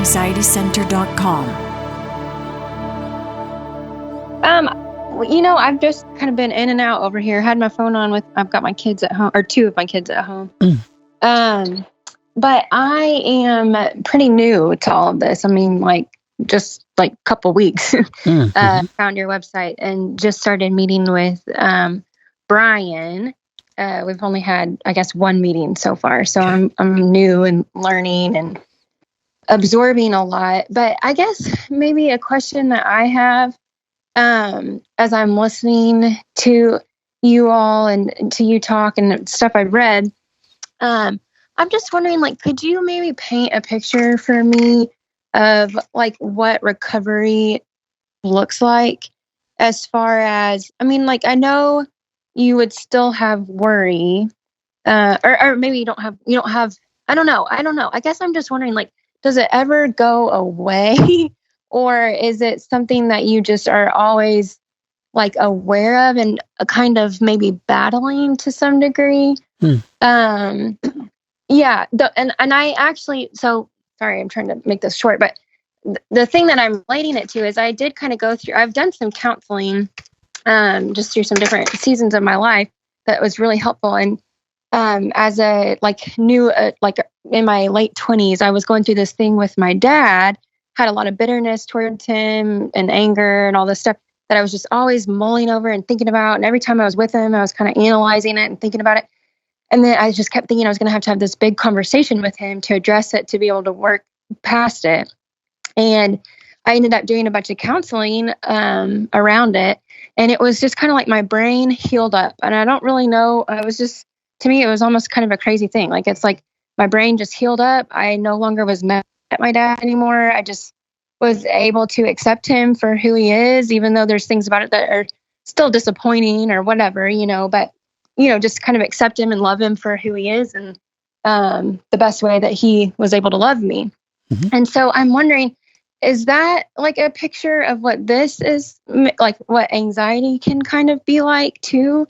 www.anxietycenter.com. I've just kind of been in and out over here. Had my phone on I've got my kids at home, or two of my kids at home. But I am pretty new to all of this. I mean, just a couple weeks. Found your website and just started meeting with Brian. We've only had, I guess, one meeting so far. So I'm new and learning and absorbing a lot. But I guess maybe a question that I have, as I'm listening to you all and to you talk and stuff I've read, I'm just wondering, could you maybe paint a picture for me of what recovery looks like, as far as, I mean, I know you would still have worry, or maybe you don't have, I don't know. I guess I'm just wondering, does it ever go away? Or is it something that you just are always aware of and kind of maybe battling to some degree? Yeah. And I actually, so sorry, I'm trying to make this short, but the thing that I'm relating it to is I did kind of go through, I've done some counseling, just through some different seasons of my life that was really helpful. And, as a new, in my late 20s, I was going through this thing with my dad, had a lot of bitterness towards him and anger and all this stuff that I was just always mulling over and thinking about. And every time I was with him, I was kind of analyzing it and thinking about it. And then I just kept thinking I was going to have this big conversation with him to address it, to be able to work past it. And I ended up doing a bunch of counseling around it. And it was just kind of my brain healed up. And I don't really know. To me, it was almost kind of a crazy thing. It's my brain just healed up. I no longer was mad at my dad anymore. I just was able to accept him for who he is, even though there's things about it that are still disappointing or whatever, but, just kind of accept him and love him for who he is, and the best way that he was able to love me. And so I'm wondering, is that a picture of what this is, what anxiety can kind of be like too?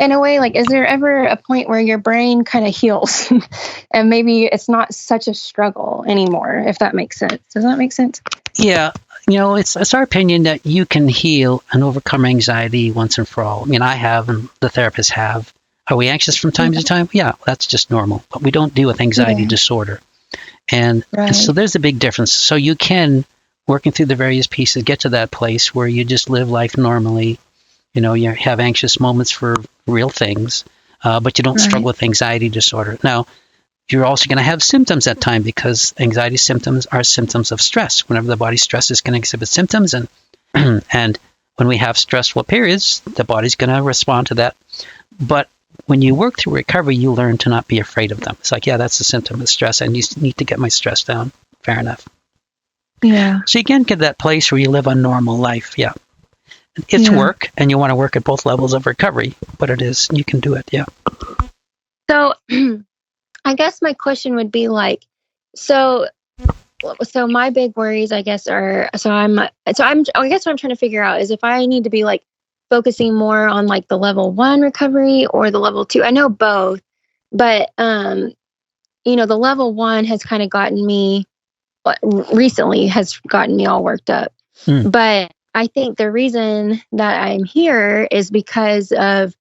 In a way, is there ever a point where your brain kind of heals and maybe it's not such a struggle anymore, if that makes sense? Does that make sense? Yeah. It's our opinion that you can heal and overcome anxiety once and for all. I mean, I have, and the therapists have. Are we anxious from time to time? Yeah, that's just normal. But we don't deal with anxiety disorder. And so there's a big difference. So you can, working through the various pieces, get to that place where you just live life normally. You have anxious moments for real things, but you don't struggle with anxiety disorder. Now, you're also going to have symptoms at time, because anxiety symptoms are symptoms of stress. Whenever the body stresses, can exhibit symptoms, and and when we have stressful periods, the body's going to respond to that. But when you work through recovery, you learn to not be afraid of them. It's that's a symptom of stress. I need to get my stress down. Fair enough. Yeah. So you can get to that place where you live a normal life. Yeah. It's work, and you want to work at both levels of recovery, but it is, you can do it. Yeah. So I guess my question would be so my big worries, I guess, are, I guess what I'm trying to figure out is if I need to be focusing more on the level 1 recovery or the level 2. I know both, but, the level 1 has kind of gotten me, recently has gotten me all worked up. But I think the reason that I'm here is because of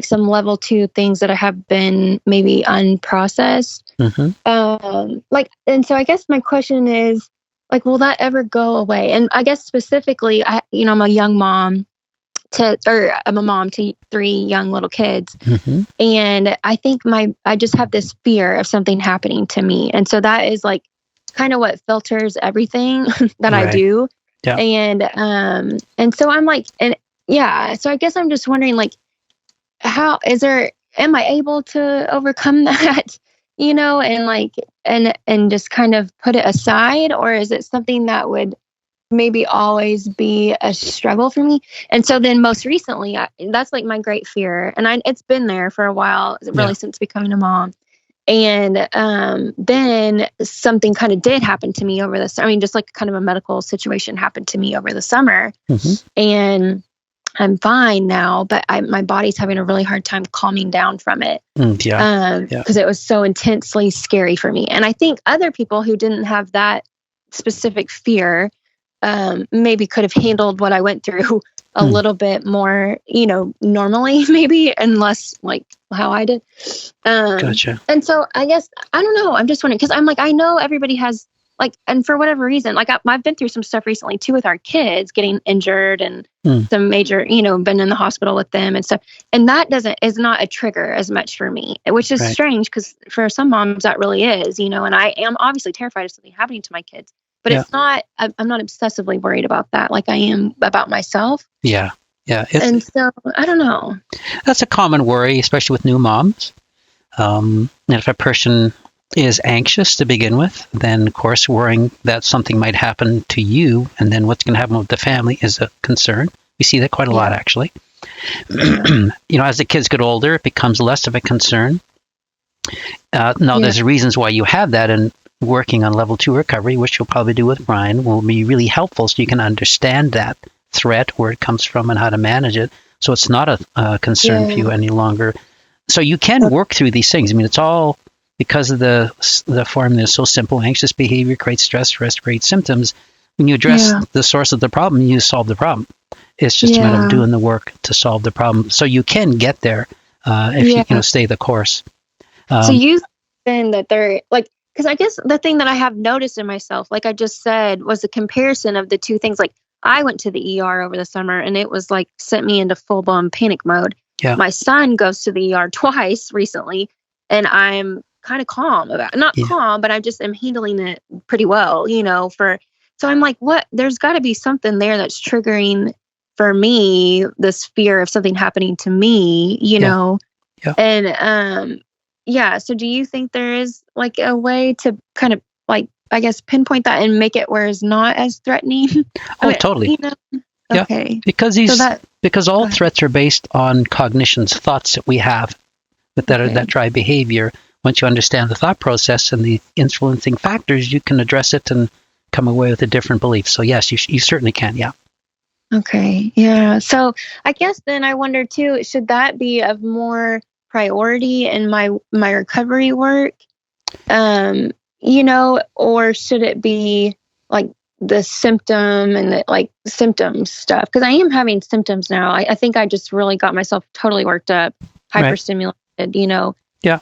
some level 2 things that have been maybe unprocessed. And so I guess my question is, will that ever go away? And I guess specifically, I'm a young mom I'm a mom to 3 young little kids. And I think I just have this fear of something happening to me. And so that is kind of what filters everything that I do. Yeah. And so I'm so I guess I'm just wondering, am I able to overcome that, and just kind of put it aside, or is it something that would maybe always be a struggle for me? And so then most recently, that's my great fear. And it's been there for a while, really since becoming a mom. And then something kind of did happen to me over this. I mean, just kind of a medical situation happened to me over the summer. And I'm fine now, but my body's having a really hard time calming down from it. Because it was so intensely scary for me. And I think other people who didn't have that specific fear maybe could have handled what I went through a little bit more, normally maybe, and less like how I did. Gotcha. And so I guess, I don't know. I'm just wondering, because I'm like, I know everybody has like, and for whatever reason, like I've been through some stuff recently too with our kids getting injured and some major, been in the hospital with them and stuff. And that is not a trigger as much for me, which is strange because for some moms that really is, and I am obviously terrified of something happening to my kids, but it's not, I'm not obsessively worried about that like I am about myself. Yeah. Yeah. And so I don't know. That's a common worry, especially with new moms. And if a person is anxious to begin with, then of course worrying that something might happen to you and then what's going to happen with the family is a concern. We see that quite a lot, actually. As the kids get older, it becomes less of a concern. There's reasons why you have that, and working on level 2 recovery, which you'll probably do with Brian, will be really helpful so you can understand that threat, where it comes from and how to manage it. So it's not a concern for you any longer. So you can work through these things. I mean, it's all because of the formula is so simple. Anxious behavior creates stress, stress creates symptoms. When you address the source of the problem, you solve the problem. It's just a matter of doing the work to solve the problem. So you can get there if you stay the course. So you think that they're like, because I guess the thing that I have noticed in myself, like I just said, was the comparison of the two things. Like I went to the ER over the summer and it was like sent me into full blown panic mode. Yeah. My son goes to the ER twice recently and I'm kind of calm about it. Not calm, but I just am handling it pretty well, so I'm like, what? There's got to be something there that's triggering for me this fear of something happening to me, know? Yeah. And so do you think there is like a way to kind of like, I guess, pinpoint that and make it where it's not as threatening? Totally. Okay. Yeah, because all threats are based on cognitions, thoughts that we have that drive behavior. Once you understand the thought process and the influencing factors, you can address it and come away with a different belief. So yes, you certainly can. Yeah. Okay. Yeah. So I guess then I wonder too, should that be of more priority in my recovery work? Or should it be like the symptom and the like symptom stuff? Because I am having symptoms now. I think I just really got myself totally worked up, hyperstimulated, Yeah.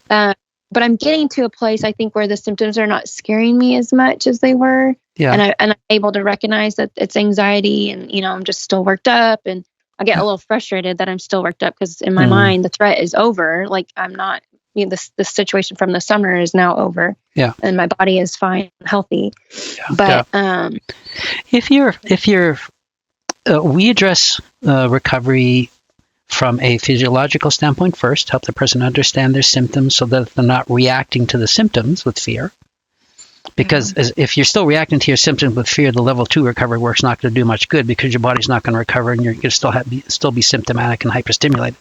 But I'm getting to a place, I think, where the symptoms are not scaring me as much as they were. Yeah. And I'm able to recognize that it's anxiety and, I'm just still worked up. And I get a little frustrated that I'm still worked up because in my mind, the threat is over. Like I'm not, this situation from the summer is now over. Yeah. And my body is fine, healthy. Yeah. But if you're we address recovery from a physiological standpoint first, help the person understand their symptoms so that they're not reacting to the symptoms with fear. Because if you're still reacting to your symptoms with fear, the level 2 recovery work's not going to do much good because your body's not going to recover and you're going to still be symptomatic and hyperstimulated.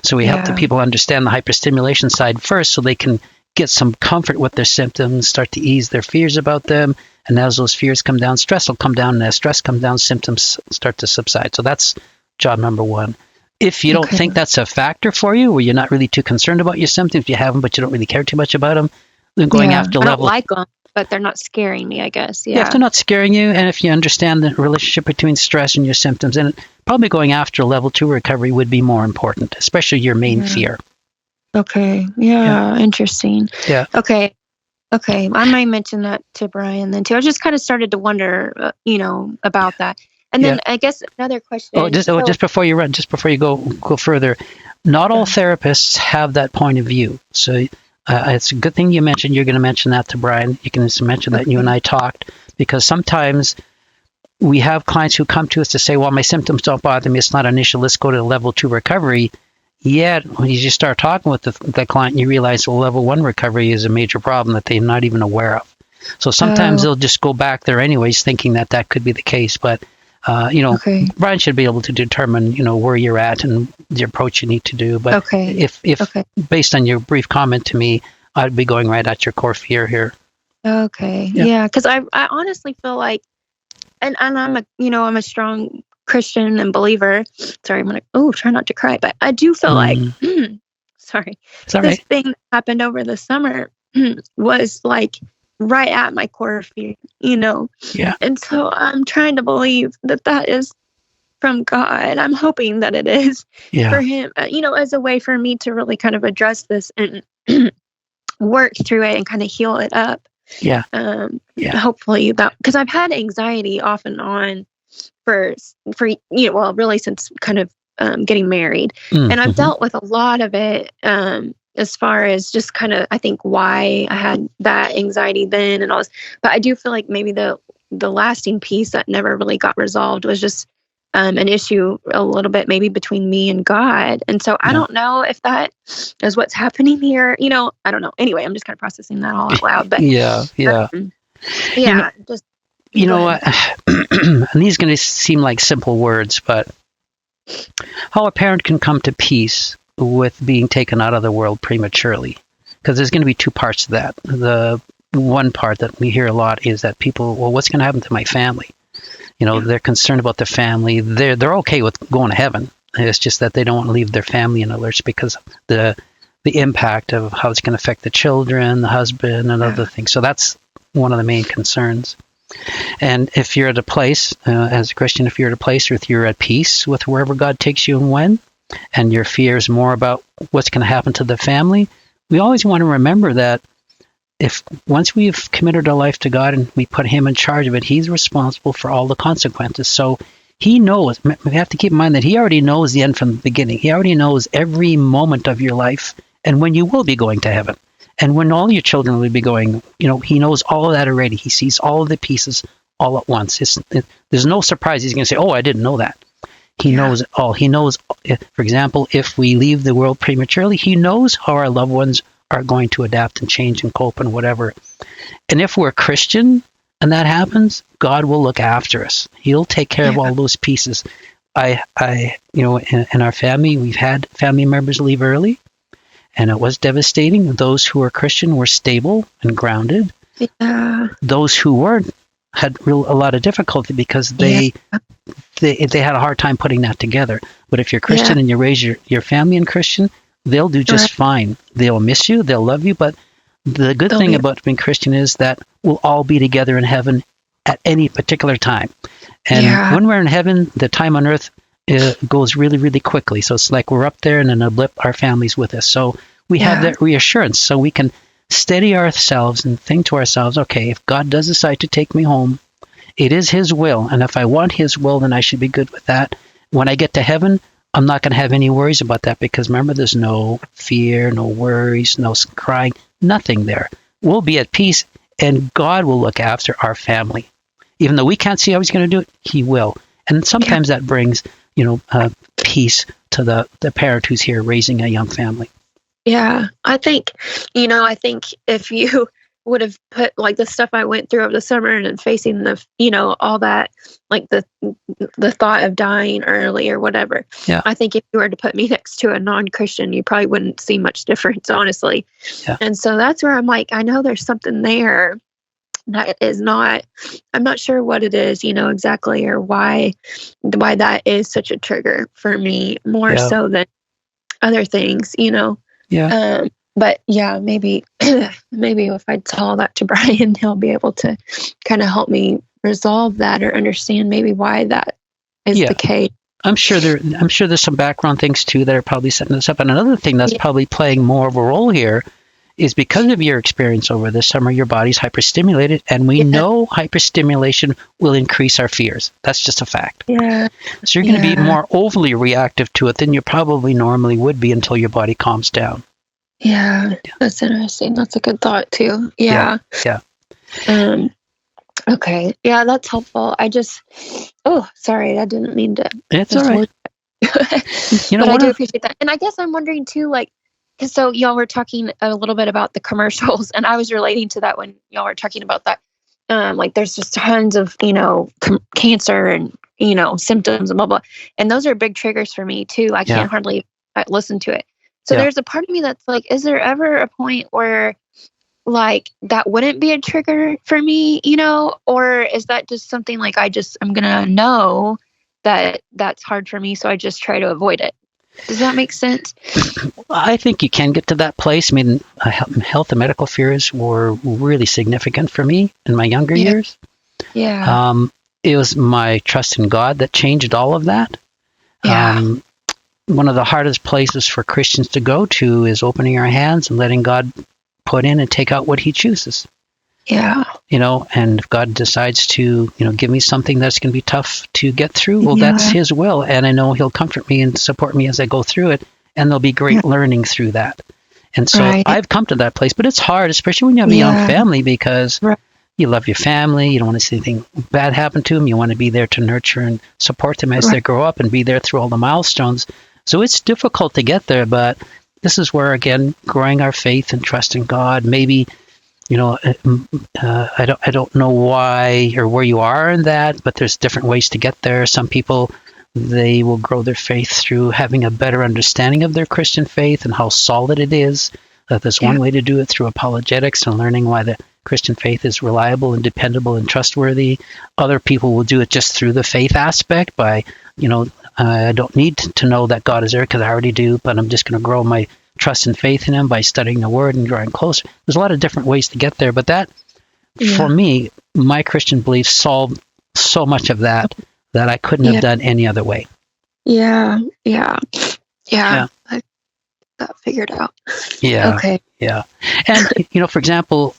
So we help the people understand the hyperstimulation side first so they can get some comfort with their symptoms, start to ease their fears about them. And as those fears come down, stress will come down. And as stress comes down, symptoms start to subside. So that's job number 1. If you don't think that's a factor for you, where you're not really too concerned about your symptoms, you have them, but you don't really care too much about them, then going after level... I don't like them, but they're not scaring me, I guess. Yeah, if they're not scaring you, and if you understand the relationship between stress and your symptoms, then probably going after level 2 recovery would be more important, especially your main fear. Okay. Yeah. Interesting. Yeah. Okay. I might mention that to Brian then too. I just kind of started to wonder, about that. And then I guess another question. Just before you go further, not all therapists have that point of view. So it's a good thing you mentioned. You're going to mention that to Brian. You can mention that you and I talked, because sometimes we have clients who come to us to say, well, my symptoms don't bother me. It's not an issue. Let's go to level 2 recovery. Yet when you just start talking with the client, you realize level 1 recovery is a major problem that they're not even aware of. So sometimes they'll just go back there anyways, thinking that could be the case. But Brian should be able to determine, where you're at and the approach you need to do. But if based on your brief comment to me, I'd be going right at your core fear here. Okay. Yeah. Because I honestly feel like, and I'm a strong Christian and believer. Sorry, I'm gonna try not to cry, but I do feel like sorry. This thing that happened over the summer was like right at my core fear, you know. Yeah. And so I'm trying to believe that that is from God. I'm hoping that it is for Yeah. him, you know, as a way for me to really kind of address this and work through it and kind of heal it up. Yeah. Yeah. Hopefully that, because I've had anxiety off and on for you know, well, really since kind of getting married, and I've dealt with a lot of it as far as just kind of, I think, why I had that anxiety then and all this. But I do feel like maybe the lasting piece that never really got resolved was just an issue a little bit maybe between me and God. And so I don't know if that is what's happening here. You know, I don't know. Anyway, I'm just kind of processing that all out loud. But yeah. just You know what? And these are going to seem like simple words, but how a parent can come to peace with being taken out of the world prematurely. Because there's going to be two parts to that. The one part that we hear a lot is that people, well, what's going to happen to my family? You know, they're concerned about their family. They're okay with going to heaven. It's just that they don't want to leave their family in a lurch because the impact of how it's going to affect the children, the husband, and other things. So that's one of the main concerns. And if you're at a place, as a Christian, if you're at a place where you're at peace with wherever God takes you and when, and your fear is more about what's going to happen to the family, we always want to remember that if once we've committed our life to God and we put him in charge of it, he's responsible for all the consequences. So he knows, we have to keep in mind that he already knows the end from the beginning. He already knows every moment of your life and when you will be going to heaven. And when all your children will be going, you know, he knows all of that already. He sees all of the pieces all at once. There's no surprise he's going to say, oh, I didn't know that. He knows it all. He knows, for example, if we leave the world prematurely, he knows how our loved ones are going to adapt and change and cope and whatever. And if we're Christian and that happens, God will look after us. He'll take care of all those pieces. I you know, in our family, we've had family members leave early. And it was devastating. Those who were Christian were stable and grounded. Yeah. Those who weren't had a lot of difficulty because they had a hard time putting that together. But if you're Christian and you raise your family in Christian, they'll do just fine. They'll miss you. They'll love you. But the good thing about being Christian is that we'll all be together in heaven at any particular time. And when we're in heaven, the time on earth goes really, really quickly. So it's like we're up there and in a blip, our family's with us. So we have that reassurance. So we can steady ourselves and think to ourselves, okay, if God does decide to take me home, it is his will. And if I want his will, then I should be good with that. When I get to heaven, I'm not going to have any worries about that because remember, there's no fear, no worries, no crying, nothing there. We'll be at peace and God will look after our family. Even though we can't see how he's going to do it, he will. And sometimes that brings, you know, peace to the parent who's here raising a young family. Yeah, I think, you know, I think if you would have put like the stuff I went through over the summer and facing the, you know, all that, like the thought of dying early or whatever. Yeah. I think if you were to put me next to a non-Christian, you probably wouldn't see much difference, honestly. Yeah. And so that's where I'm like, I know there's something there that is not, I'm not sure what it is, you know, exactly, or why that is such a trigger for me more so than other things, you know. Yeah. But yeah, maybe if I tell that to Brian, he'll be able to kind of help me resolve that or understand maybe why that is the case. I'm sure there's some background things too that are probably setting this up. And another thing that's probably playing more of a role here is because of your experience over this summer, your body's hyperstimulated, and we know hyperstimulation will increase our fears. That's just a fact. Yeah. So you're going to be more overly reactive to it than you probably normally would be until your body calms down. Yeah, that's interesting. That's a good thought too. Yeah. Okay. Yeah, that's helpful. Sorry, I didn't mean to. It's all right. You know, but I do appreciate that. And I guess I'm wondering too, like, so y'all were talking a little bit about the commercials, and I was relating to that when y'all were talking about that. Like there's just tons of, you know, cancer and, you know, symptoms and blah, blah. And those are big triggers for me too. I can't hardly listen to it. So there's a part of me that's like, is there ever a point where like that wouldn't be a trigger for me, you know, or is that just something like I'm going to know that that's hard for me. So I just try to avoid it. Does that make sense? I think you can get to that place. I mean, health and medical fears were really significant for me in my younger years. Yeah. It was my trust in God that changed all of that. Yeah. One of the hardest places for Christians to go to is opening our hands and letting God put in and take out what he chooses. Yeah. And if God decides to, give me something that's going to be tough to get through, well, that's his will. And I know he'll comfort me and support me as I go through it. And there'll be great learning through that. And so I've come to that place, but it's hard, especially when you have a young family, because you love your family. You don't want to see anything bad happen to them. You want to be there to nurture and support them as they grow up and be there through all the milestones. So it's difficult to get there, but this is where, again, growing our faith and trust in God, maybe, I don't know why or where you are in that, but there's different ways to get there. Some people, they will grow their faith through having a better understanding of their Christian faith and how solid it is. There's one way to do it, through apologetics and learning why the Christian faith is reliable and dependable and trustworthy. Other people will do it just through the faith aspect by, I don't need to know that God is there because I already do, but I'm just going to grow my trust and faith in him by studying the word and drawing closer. There's a lot of different ways to get there, but that, for me, my Christian beliefs solved so much of that I couldn't have done any other way. Yeah. I got figured out. Yeah. Okay. Yeah. And, for example,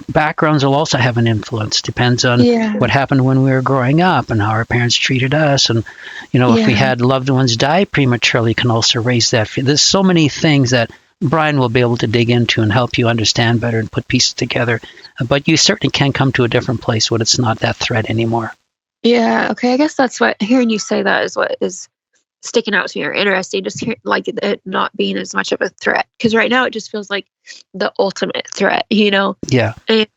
backgrounds will also have an influence. Depends on what happened when we were growing up and how our parents treated us. And, if we had loved ones die prematurely, can also raise that. There's so many things that Brian will be able to dig into and help you understand better and put pieces together. But you certainly can come to a different place when it's not that threat anymore. Yeah. Okay. I guess that's what hearing you say that is what is sticking out to me or interesting. Just like it not being as much of a threat, because right now it just feels like the ultimate threat. Yeah. And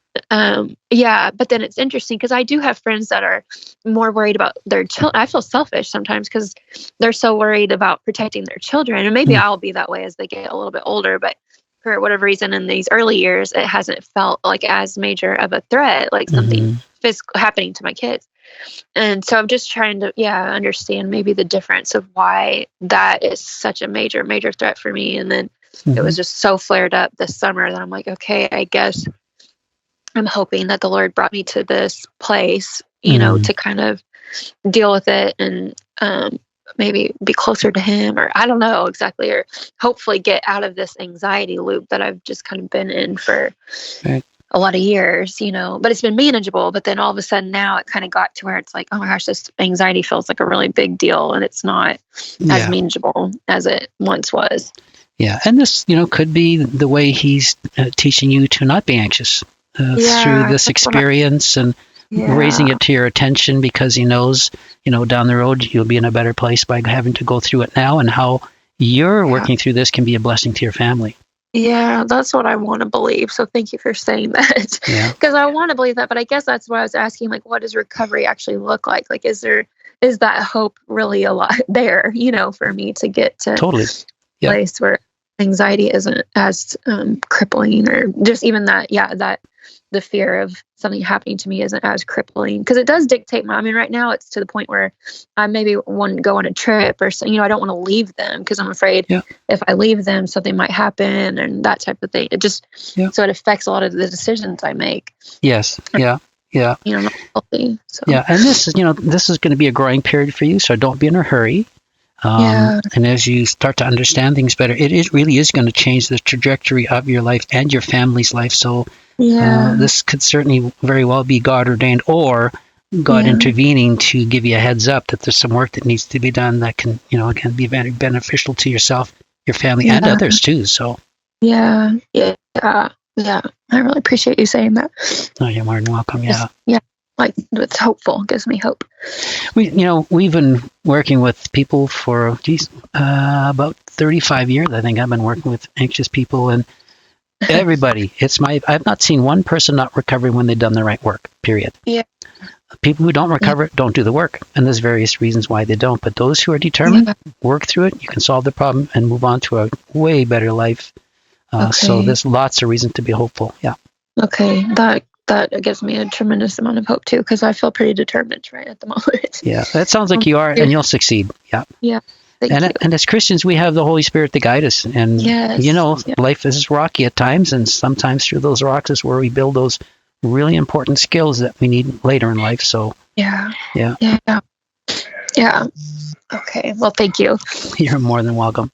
but then it's interesting because I do have friends that are more worried about their children. I feel selfish sometimes because they're so worried about protecting their children, and maybe I'll be that way as they get a little bit older. But for whatever reason, in these early years, it hasn't felt like as major of a threat, like something physical happening to my kids. And so I'm just trying to, understand maybe the difference of why that is such a major, major threat for me. And then it was just so flared up this summer that I'm like, okay, I guess I'm hoping that the Lord brought me to this place, to kind of deal with it and maybe be closer to him, or I don't know exactly, or hopefully get out of this anxiety loop that I've just kind of been in for a lot of years, but it's been manageable. But then all of a sudden now it kind of got to where it's like, oh my gosh, this anxiety feels like a really big deal, and it's not as manageable as it once was. Yeah. And this, could be the way he's teaching you to not be anxious through this experience and raising it to your attention, because he knows, down the road you'll be in a better place by having to go through it now, and how you're working through this can be a blessing to your family. Yeah, that's what I want to believe. So thank you for saying that. Because I want to believe that, but I guess that's why I was asking, like, what does recovery actually look like? Like, is that hope really a lot there, for me to get to a place where anxiety isn't as crippling, or just even that, that the fear of something happening to me isn't as crippling, because it does dictate right now it's to the point where I maybe want to go on a trip or so, I don't want to leave them because I'm afraid if I leave them, something might happen and that type of thing. It just, so it affects a lot of the decisions I make. Yes. Yeah. Yeah. Not healthy. So. Yeah. And this is going to be a growing period for you. So don't be in a hurry. And as you start to understand things better, it really is going to change the trajectory of your life and your family's life. So this could certainly very well be God ordained, or God intervening to give you a heads up that there's some work that needs to be done that can, again, be very beneficial to yourself, your family, and others too. So I really appreciate you saying that. Oh, you're more than welcome. Like, it's hopeful, gives me hope. We've been working with people for about 35 years. I think I've been working with anxious people, and everybody. I've not seen one person not recovering when they've done the right work. Period. Yeah. People who don't recover don't do the work, and there's various reasons why they don't. But those who are determined, work through it. You can solve the problem and move on to a way better life. So there's lots of reason to be hopeful. Yeah. Okay. That gives me a tremendous amount of hope too, because I feel pretty determined right at the moment. Yeah, that sounds like you are, and you'll succeed. Yeah. Yeah. Thank you. And as Christians, we have the Holy Spirit to guide us. And, Yes. Life is rocky at times. And sometimes through those rocks is where we build those really important skills that we need later in life. So, Yeah. Yeah. Okay. Well, thank you. You're more than welcome.